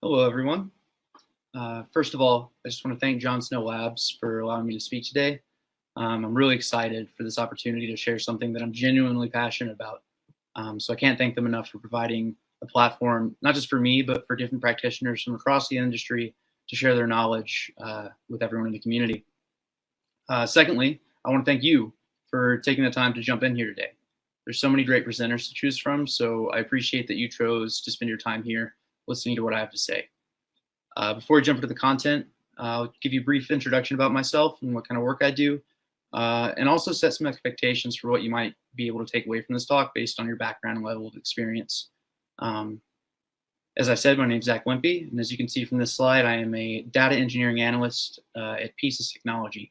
Hello, everyone. First of all, I just want to thank John Snow Labs for allowing me to speak today. I'm really excited for this opportunity to share something that I'm genuinely passionate about. So I can't thank them enough for providing a platform, not just for me, but for different practitioners from across the industry to share their knowledge with everyone in the community. Secondly, I want to thank you for taking the time to jump in here today. There's so many great presenters to choose from, so I appreciate that you chose to spend your time here listening to what I have to say. Before we jump into the content, I'll give you a brief introduction about myself and what kind of work I do, and also set some expectations for what you might be able to take away from this talk based on your background and level of experience. As I said, my name is Zach Wimpee, and as you can see from this slide, I am a data engineering analyst at Pieces Technology.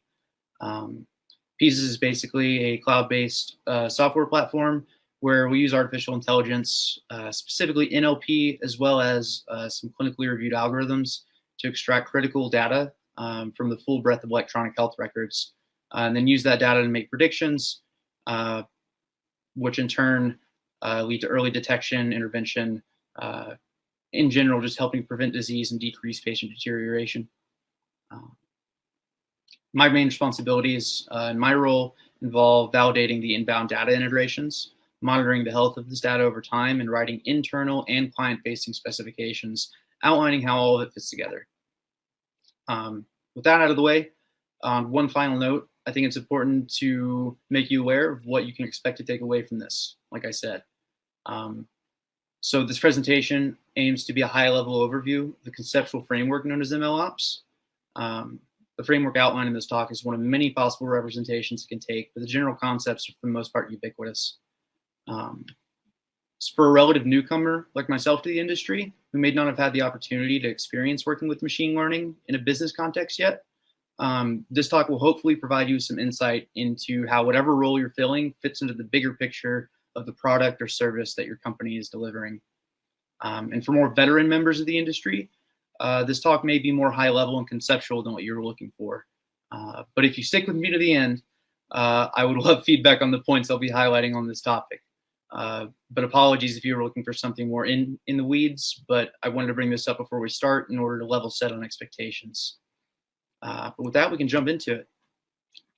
Pieces is basically a cloud-based software platform where we use artificial intelligence, specifically NLP, as well as some clinically reviewed algorithms to extract critical data from the full breadth of electronic health records, and then use that data to make predictions, which in turn lead to early detection, intervention, in general, just helping prevent disease and decrease patient deterioration. My main responsibilities in my role involve validating the inbound data integrations, monitoring the health of this data over time, and writing internal and client-facing specifications outlining how all of it fits together. With that out of the way, one final note, I think it's important to make you aware of what you can expect to take away from this, like I said. So this presentation aims to be a high-level overview of the conceptual framework known as MLOps. The framework outlined in this talk is one of many possible representations it can take, but the general concepts are for the most part ubiquitous. So for a relative newcomer like myself to the industry, who may not have had the opportunity to experience working with machine learning in a business context yet, this talk will hopefully provide you some insight into how whatever role you're filling fits into the bigger picture of the product or service that your company is delivering. And for more veteran members of the industry, this talk may be more high level and conceptual than what you're looking for. But if you stick with me to the end, I would love feedback on the points I'll be highlighting on this topic. But apologies if you were looking for something more in the weeds, but I wanted to bring this up before we start in order to level set on expectations. But with that, we can jump into it.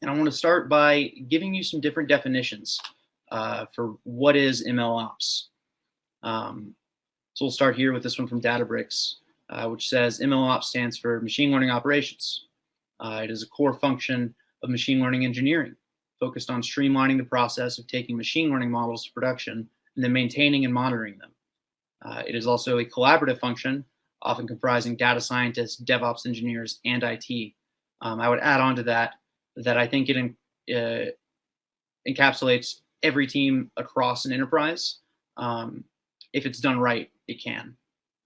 And I want to start by giving you some different definitions for what is MLOps. So we'll start here with this one from Databricks, which says MLOps stands for machine learning operations. It is a core function of machine learning engineering, focused on streamlining the process of taking machine learning models to production and then maintaining and monitoring them. It is also a collaborative function, often comprising data scientists, DevOps engineers, and IT. I would add on to that I think it encapsulates every team across an enterprise. If it's done right, it can.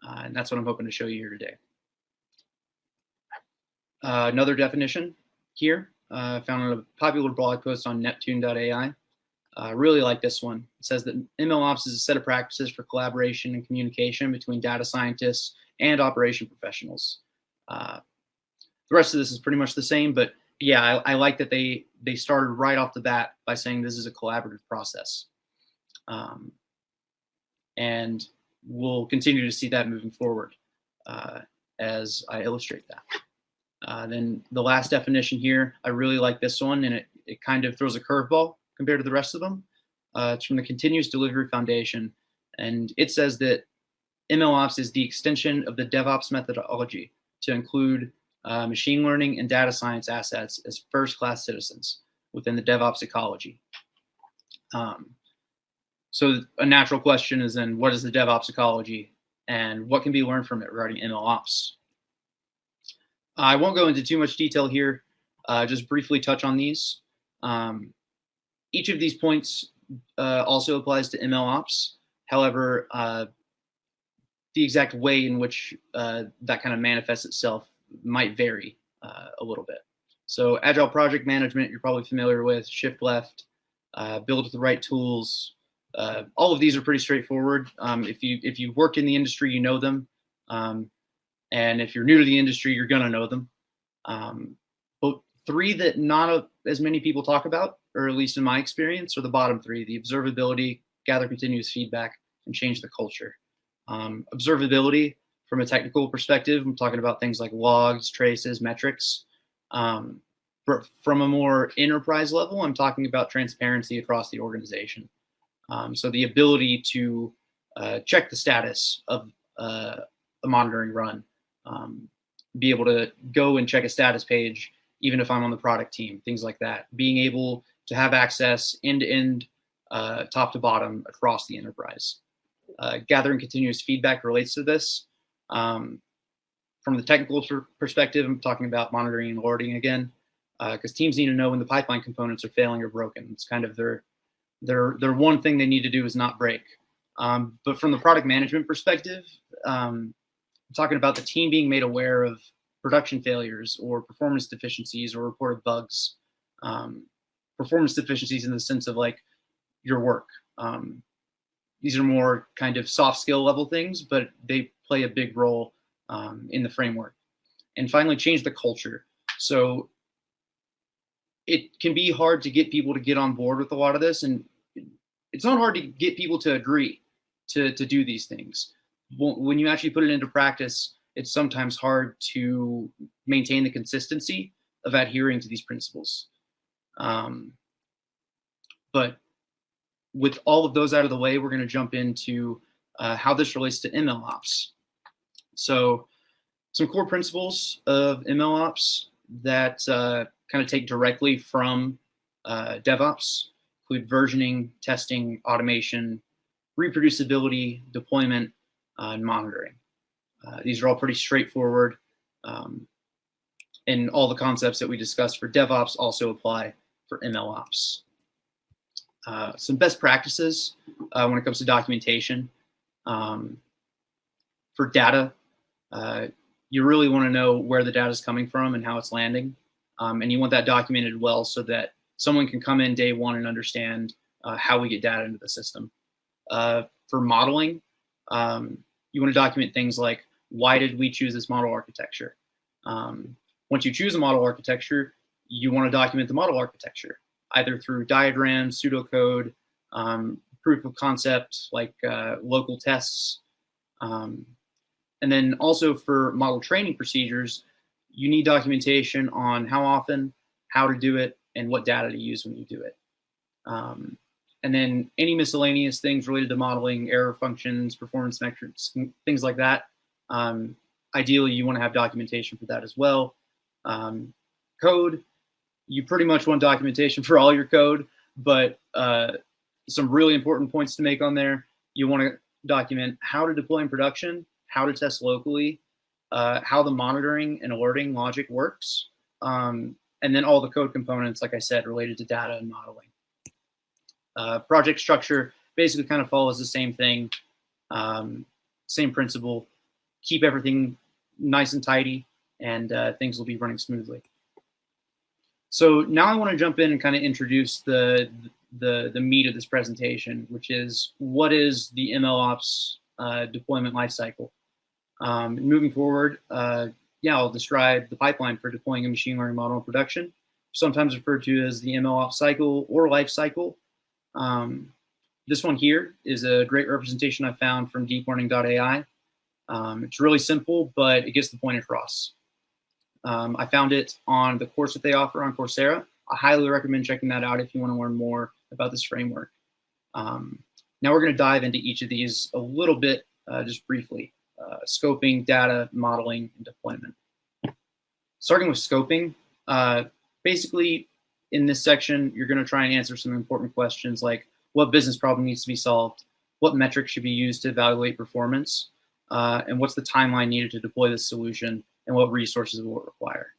And that's what I'm hoping to show you here today. Another definition here, found on a popular blog post on Neptune.ai. I really like this one. It says that MLOps is a set of practices for collaboration and communication between data scientists and operation professionals. The rest of this is pretty much the same, but yeah, I like that they started right off the bat by saying this is a collaborative process. And we'll continue to see that moving forward as I illustrate that. Then the last definition here, I really like this one, and it kind of throws a curveball compared to the rest of them. It's from the Continuous Delivery Foundation, and it says that MLOps is the extension of the DevOps methodology to include machine learning and data science assets as first-class citizens within the DevOps ecology. So a natural question is then, what is the DevOps ecology and what can be learned from it regarding MLOps? I won't go into too much detail here, just briefly touch on these. Each of these points also applies to MLOps. However, the exact way in which that kind of manifests itself might vary a little bit. So Agile project management, you're probably familiar with, shift left, build with the right tools. All of these are pretty straightforward. If you've worked in the industry, you know them. And if you're new to the industry, you're going to know them. But three that not as many people talk about, or at least in my experience, are the bottom three: the observability, gather continuous feedback, and change the culture. Observability, From a technical perspective, I'm talking about things like logs, traces, metrics. From a more enterprise level, I'm talking about transparency across the organization. So the ability to check the status of a monitoring run, be able to go and check a status page, even if I'm on the product team, things like that. Being able to have access end-to-end, top to bottom across the enterprise. Gathering continuous feedback relates to this. From the technical perspective, I'm talking about monitoring and alerting again, because teams need to know when the pipeline components are failing or broken. It's kind of their one thing they need to do is not break. But from the product management perspective, I'm talking about the team being made aware of production failures or performance deficiencies or reported bugs. Performance deficiencies in the sense of like your work. These are more kind of soft skill level things, but they play a big role in the framework. And finally, change the culture. So it can be hard to get people to get on board with a lot of this, and it's not hard to get people to agree to do these things. When you actually put it into practice, it's sometimes hard to maintain the consistency of adhering to these principles. But with all of those out of the way, we're going to jump into how this relates to MLOps. So some core principles of MLOps that kind of take directly from DevOps include versioning, testing, automation, reproducibility, deployment, and monitoring. These are all pretty straightforward. And all the concepts that we discussed for DevOps also apply for MLOps. Some best practices when it comes to documentation. For data, you really want to know where the data is coming from and how it's landing. And you want that documented well so that someone can come in day one and understand how we get data into the system. For modeling, you want to document things like, why did we choose this model architecture? Once you choose a model architecture, you want to document the model architecture, either through diagrams, pseudocode, proof of concept, like local tests. And then also for model training procedures, you need documentation on how often, how to do it, and what data to use when you do it. And then any miscellaneous things related to modeling, error functions, performance metrics, things like that. Ideally, you want to have documentation for that as well. Code, you pretty much want documentation for all your code, but some really important points to make on there. You want to document how to deploy in production, how to test locally, how the monitoring and alerting logic works, and then all the code components, like I said, related to data and modeling. Project structure basically kind of follows the same thing, same principle. Keep everything nice and tidy, and things will be running smoothly. So now I want to jump in and kind of introduce the meat of this presentation, which is what is the MLOps deployment lifecycle. Moving forward, I'll describe the pipeline for deploying a machine learning model in production, sometimes referred to as the MLOps cycle or life cycle. This one here is a great representation I found from deeplearning.ai. It's really simple, but it gets the point across. I found it on the course that they offer on Coursera. I highly recommend checking that out if you want to learn more about this framework. Now we're going to dive into each of these a little bit, just briefly. Scoping, data, modeling, and deployment. Starting with scoping, basically in this section, you're going to try and answer some important questions like what business problem needs to be solved, what metrics should be used to evaluate performance, and what's the timeline needed to deploy this solution, and what resources will it require.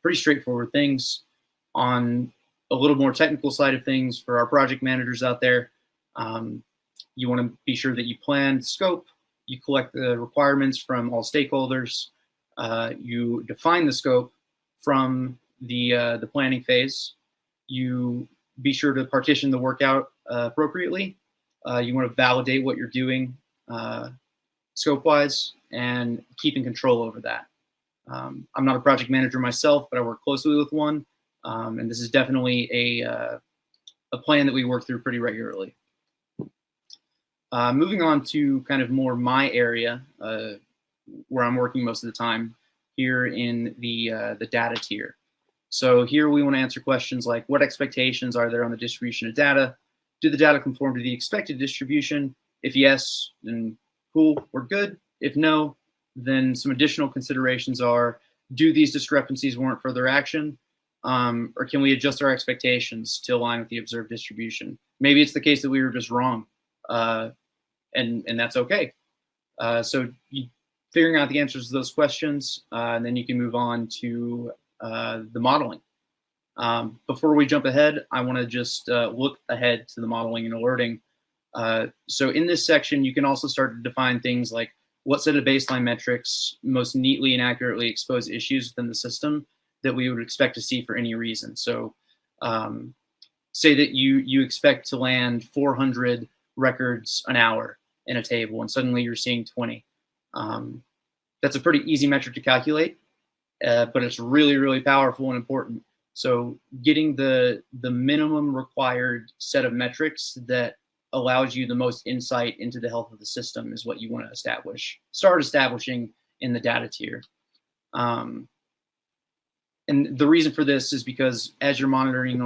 Pretty straightforward things. On a little more technical side of things, for our project managers out there, you want to be sure that you plan scope, you collect the requirements from all stakeholders, you define the scope from the planning phase, you be sure to partition the work out appropriately, you want to validate what you're doing scope-wise, and keeping control over that. I'm not a project manager myself, but I work closely with one, and this is definitely a plan that we work through pretty regularly. Moving on to kind of more my area, where I'm working most of the time here in the data tier. So here we want to answer questions like, what expectations are there on the distribution of data? Do the data conform to the expected distribution? If yes, then cool, we're good. If no, then some additional considerations are, do these discrepancies warrant further action? Or can we adjust our expectations to align with the observed distribution? Maybe it's the case that we were just wrong, and that's okay. So figuring out the answers to those questions, and then you can move on to the modeling. Before we jump ahead, I want to just look ahead to the modeling and alerting. So in this section, you can also start to define things like what set of baseline metrics most neatly and accurately expose issues within the system that we would expect to see for any reason. So say that you expect to land 400 records an hour in a table, and suddenly you're seeing 20. That's a pretty easy metric to calculate, but it's really, really powerful and important. So getting the minimum required set of metrics that allows you the most insight into the health of the system is what you want to start establishing in the data tier. And the reason for this is because as you're monitoring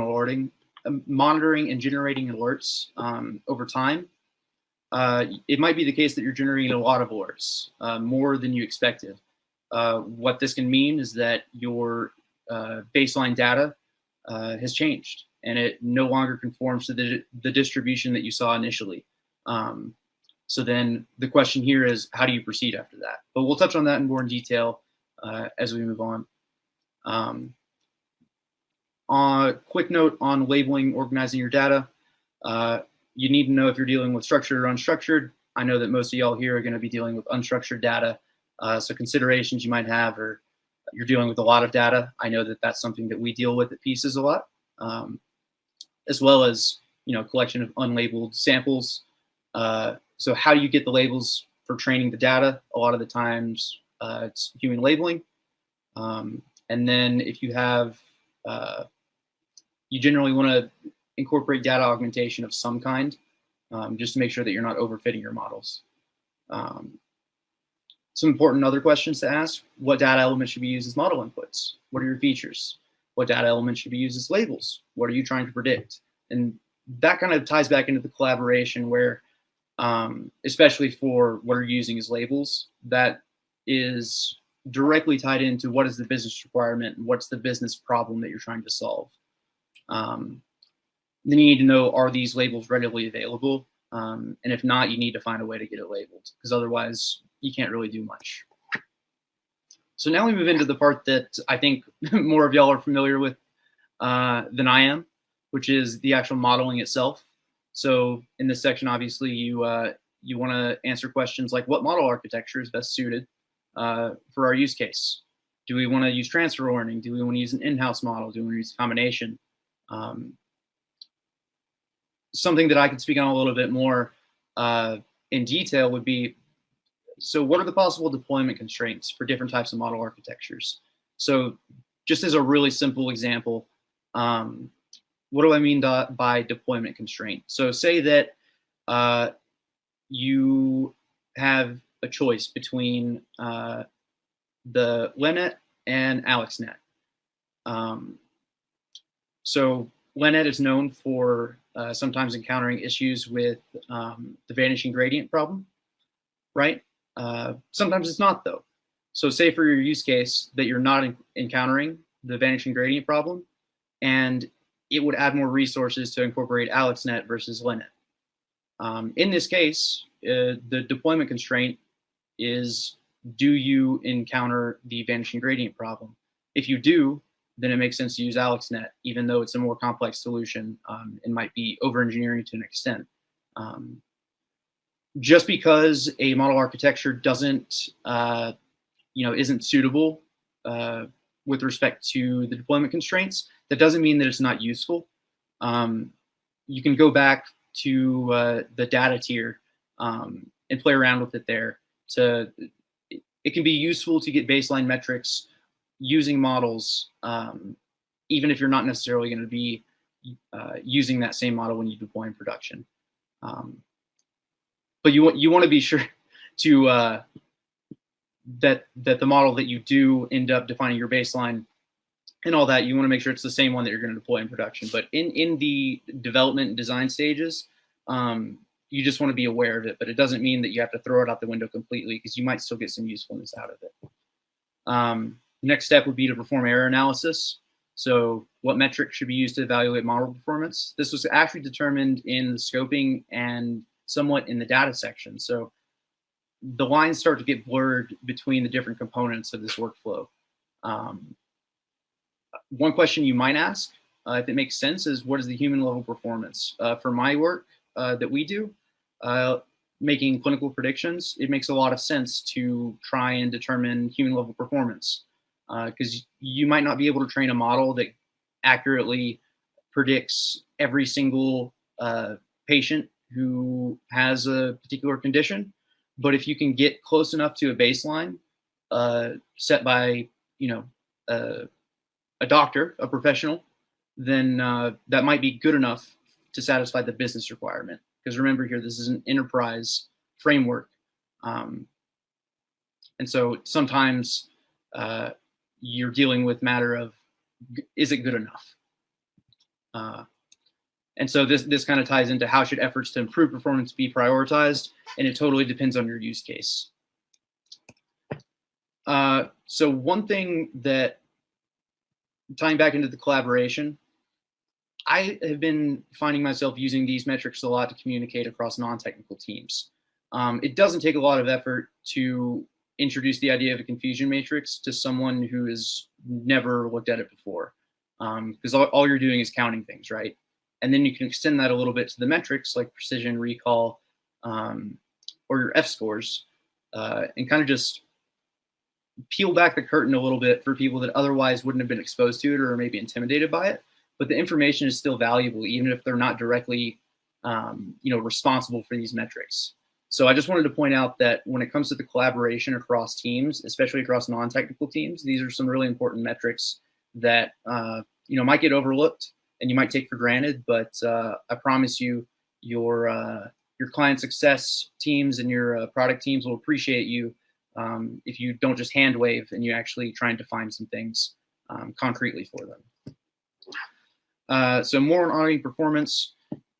and generating alerts over time, it might be the case that you're generating a lot of alerts, more than you expected. What this can mean is that your baseline data has changed, and it no longer conforms to the distribution that you saw initially. So then the question here is, how do you proceed after that? But we'll touch on that in more detail as we move on. Quick note on labeling, organizing your data. You need to know if you're dealing with structured or unstructured. I know that most of y'all here are going to be dealing with unstructured data. So considerations you might have, or you're dealing with a lot of data. I know that that's something that we deal with at Pieces a lot, as well as, collection of unlabeled samples. So how do you get the labels for training the data? A lot of the times it's human labeling. And then if you have, you generally want to incorporate data augmentation of some kind, just to make sure that you're not overfitting your models. Some important other questions to ask: what data elements should be used as model inputs? What are your features? What data elements should be used as labels? What are you trying to predict? And that kind of ties back into the collaboration where, especially for what are you using as labels, that is directly tied into what is the business requirement and what's the business problem that you're trying to solve. Then you need to know, are these labels readily available? And if not, you need to find a way to get it labeled, because otherwise you can't really do much. So now we move into the part that I think more of y'all are familiar with than I am, which is the actual modeling itself. So in this section, obviously, you want to answer questions like, what model architecture is best suited for our use case? Do we want to use transfer learning? Do we want to use an in-house model? Do we want to use a combination? Something that I could speak on a little bit more in detail would be, so what are the possible deployment constraints for different types of model architectures? So just as a really simple example, what do I mean by deployment constraint? So say that you have a choice between the LENet and AlexNet. So LENet is known for sometimes encountering issues with the vanishing gradient problem, right? Sometimes it's not, though. So say for your use case that you're not encountering the vanishing gradient problem, and it would add more resources to incorporate AlexNet versus LENet. In this case, the deployment constraint is, do you encounter the vanishing gradient problem? If you do, then it makes sense to use AlexNet, even though it's a more complex solution and might be over-engineering to an extent. Just because a model architecture doesn't, isn't suitable with respect to the deployment constraints, that doesn't mean that it's not useful. You can go back to the data tier and play around with it there. It can be useful to get baseline metrics using models, even if you're not necessarily going to be using that same model when you deploy in production. But you want to be sure to that the model that you do end up defining your baseline and all that, you want to make sure it's the same one that you're going to deploy in production. But in the development and design stages, you just want to be aware of it, but it doesn't mean that you have to throw it out the window completely, because you might still get some usefulness out of it. The next step would be to perform error analysis. So what metrics should be used to evaluate model performance? This was actually determined in the scoping and somewhat in the data section. So the lines start to get blurred between the different components of this workflow. One question you might ask, if it makes sense, is what is the human level performance? For my work that we do, making clinical predictions, it makes a lot of sense to try and determine human level performance, because you might not be able to train a model that accurately predicts every single patient who has a particular condition. But if you can get close enough to a baseline set by, a doctor, a professional, then that might be good enough to satisfy the business requirement. Because remember here, this is an enterprise framework. And so sometimes you're dealing with matter of, is it good enough? And so this kind of ties into how should efforts to improve performance be prioritized, and it totally depends on your use case. So one thing that, tying back into the collaboration, I have been finding myself using these metrics a lot to communicate across non-technical teams. It doesn't take a lot of effort to introduce the idea of a confusion matrix to someone who has never looked at it before, because all you're doing is counting things, right? And then you can extend that a little bit to the metrics like precision, recall, or your F scores, and kind of just peel back the curtain a little bit for people that otherwise wouldn't have been exposed to it or maybe intimidated by it. But the information is still valuable, even if they're not directly, responsible for these metrics. So I just wanted to point out that when it comes to the collaboration across teams, especially across non-technical teams, these are some really important metrics that might get overlooked and you might take for granted. But I promise you, your client success teams and your product teams will appreciate you if you don't just hand wave and you actually try and define some things concretely for them. So more on auditing performance.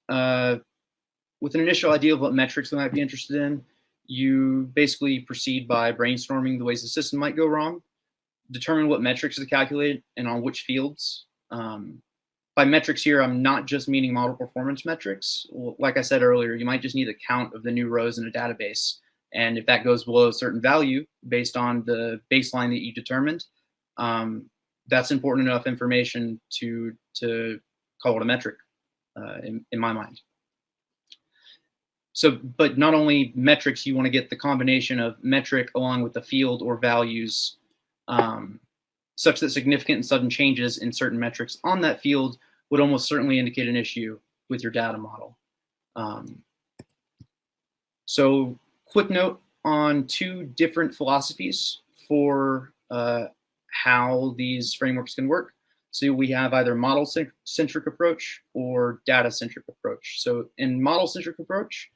With an initial idea of what metrics they might be interested in, you basically proceed by brainstorming the ways the system might go wrong, determine what metrics to calculate and on which fields. By metrics here, I'm not just meaning model performance metrics. Like I said earlier, you might just need a count of the new rows in a database. And if that goes below a certain value based on the baseline that you determined, that's important enough information to call it a metric in my mind. So, but not only metrics, you want to get the combination of metric along with the field or values such that significant and sudden changes in certain metrics on that field would almost certainly indicate an issue with your data model. So quick note on two different philosophies for how these frameworks can work. So we have either model-centric approach or data-centric approach. So in model-centric approach,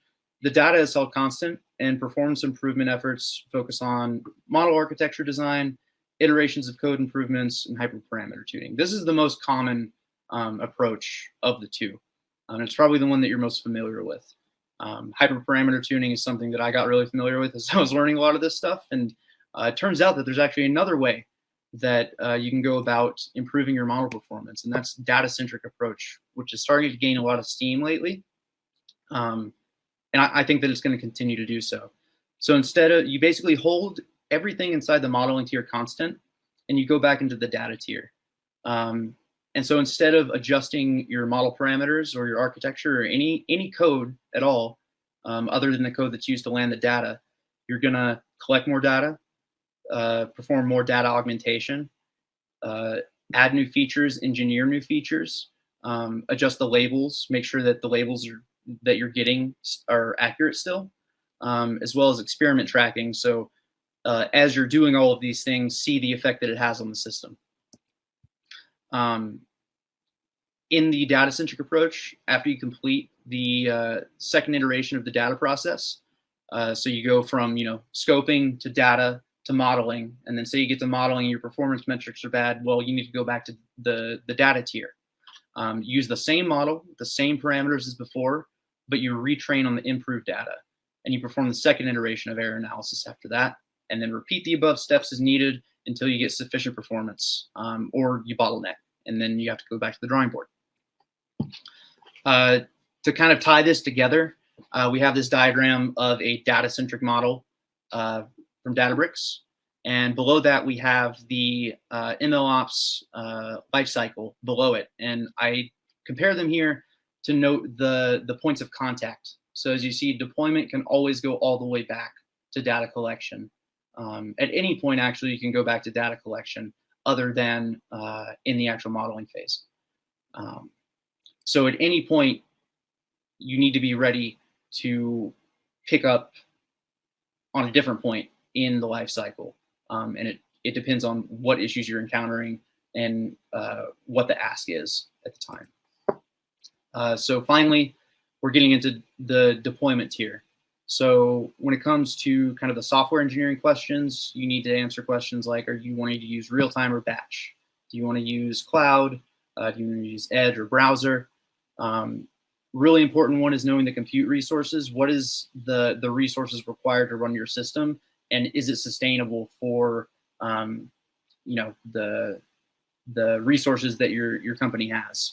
the data is held constant and performance improvement efforts focus on model architecture design, iterations of code improvements, and hyperparameter tuning. This is the most common approach of the two. And it's probably the one that you're most familiar with. Hyperparameter tuning is something that I got really familiar with as I was learning a lot of this stuff. And it turns out that there's actually another way that you can go about improving your model performance, and that's data-centric approach, which is starting to gain a lot of steam lately. And I think that it's going to continue to do so. So instead of, you basically hold everything inside the modeling tier constant, and you go back into the data tier. And so instead of adjusting your model parameters or your architecture or any code at all, other than the code that's used to land the data, you're going to collect more data, perform more data augmentation, add new features, engineer new features, adjust the labels, make sure that the labels that you're getting are accurate still, as well as experiment tracking. So as you're doing all of these things, see the effect that it has on the system. In the data-centric approach, after you complete the second iteration of the data process, so you go from scoping to data to modeling, and then say you get to modeling, your performance metrics are bad, well, you need to go back to the data tier. Use the same model, the same parameters as before, but you retrain on the improved data. And you perform the second iteration of error analysis after that, and then repeat the above steps as needed until you get sufficient performance, or you bottleneck, and then you have to go back to the drawing board. To kind of tie this together, we have this diagram of a data-centric model from Databricks, and below that we have the MLOps lifecycle below it, and I compare them here to note the points of contact. So as you see, deployment can always go all the way back to data collection. At any point, actually, you can go back to data collection other than in the actual modeling phase. So at any point, you need to be ready to pick up on a different point in the life cycle. And it depends on what issues you're encountering and what the ask is at the time. So finally, we're getting into the deployment tier. So when it comes to kind of the software engineering questions, you need to answer questions like, are you wanting to use real-time or batch? Do you want to use cloud? Do you want to use edge or browser? Really important one is knowing the compute resources. What is the resources required to run your system? And is it sustainable for the resources that your company has?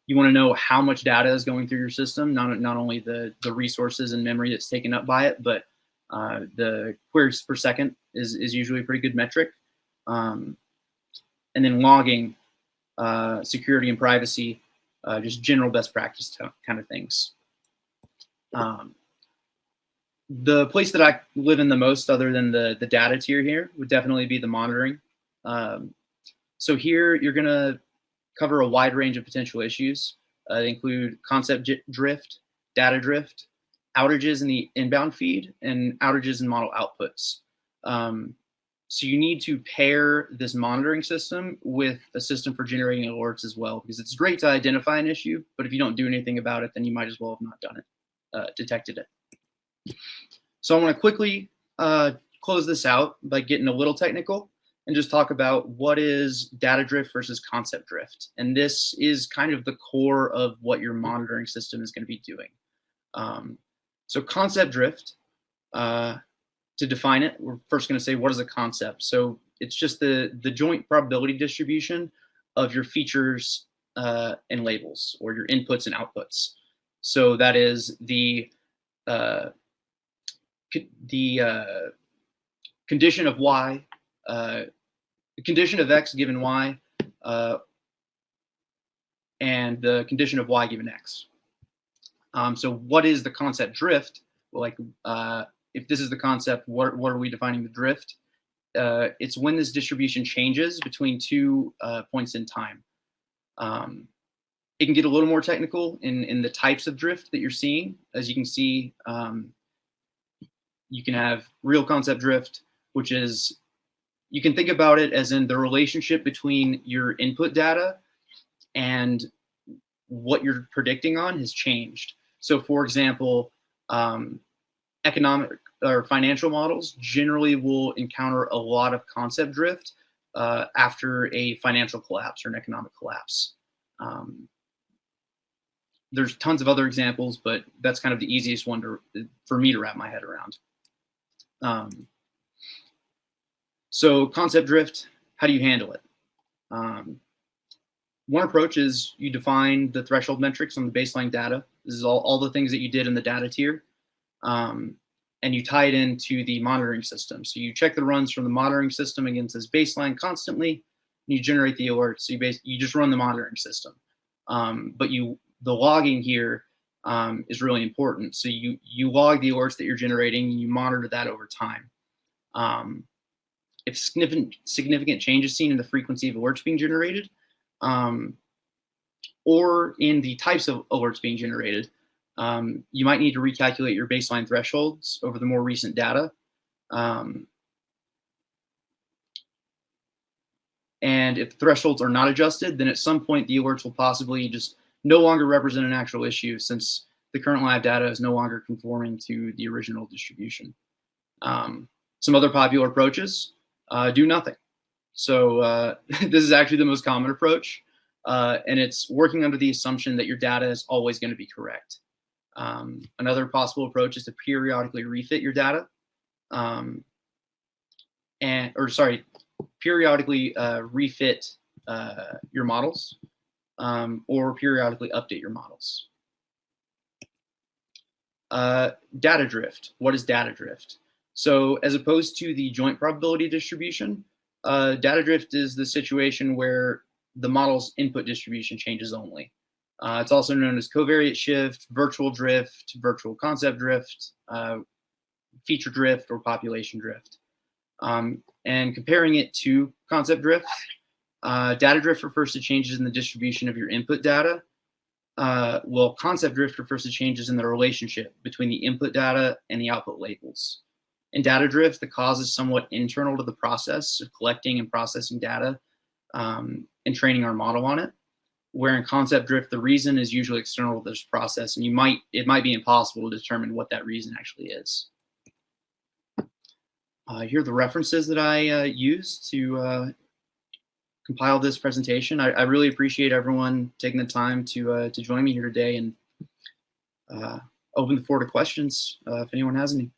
You want to know how much data is going through your system, not only the resources and memory that's taken up by it, but the queries per second is usually a pretty good metric. And then logging, security and privacy, just general best practice kind of things. The place that I live in the most, other than the data tier here, would definitely be the monitoring. So here you're going to cover a wide range of potential issues. They include concept drift, data drift, outages in the inbound feed, and outages in model outputs. So you need to pair this monitoring system with a system for generating alerts as well, because it's great to identify an issue, but if you don't do anything about it, then you might as well have not done it, detected it. So I want to quickly close this out by getting a little technical and just talk about what is data drift versus concept drift. And this is kind of the core of what your monitoring system is going to be doing. So concept drift, to define it, we're first going to say, what is a concept? So it's just the joint probability distribution of your features and labels, or your inputs and outputs. So that is the condition of y, the condition of x given y, and the condition of y given x. So what is the concept drift? Well, like, if this is the concept, what are we defining the drift? It's when this distribution changes between two points in time. It can get a little more technical in the types of drift that you're seeing. As you can see, you can have real concept drift, which is, you can think about it as in the relationship between your input data and what you're predicting on has changed. So for example, economic or financial models generally will encounter a lot of concept drift after a financial collapse or an economic collapse. There's tons of other examples, but that's kind of the easiest one for me to wrap my head around. So concept drift, how do you handle it? One approach is you define the threshold metrics on the baseline data. This is all the things that you did in the data tier. And you tie it into the monitoring system. So you check the runs from the monitoring system against this baseline constantly, and you generate the alerts. So you just run the monitoring system. But the logging here is really important. So you log the alerts that you're generating, and you monitor that over time. If significant changes seen in the frequency of alerts being generated, or in the types of alerts being generated, you might need to recalculate your baseline thresholds over the more recent data. And if the thresholds are not adjusted, then at some point the alerts will possibly just no longer represent an actual issue, since the current live data is no longer conforming to the original distribution. Some other popular approaches, do nothing. So this is actually the most common approach, and it's working under the assumption that your data is always going to be correct. Another possible approach is to periodically refit your data, periodically refit your models, or periodically update your models. Data drift. What is data drift? So as opposed to the joint probability distribution, data drift is the situation where the model's input distribution changes only. It's also known as covariate shift, virtual drift, virtual concept drift, feature drift, or population drift. And comparing it to concept drift, data drift refers to changes in the distribution of your input data, well, concept drift refers to changes in the relationship between the input data and the output labels. In data drift, the cause is somewhat internal to the process of collecting and processing data and training our model on it. Where in concept drift, the reason is usually external to this process, and it might be impossible to determine what that reason actually is. Here are the references that I used to compile this presentation. I really appreciate everyone taking the time to join me here today, and open the floor to questions if anyone has any.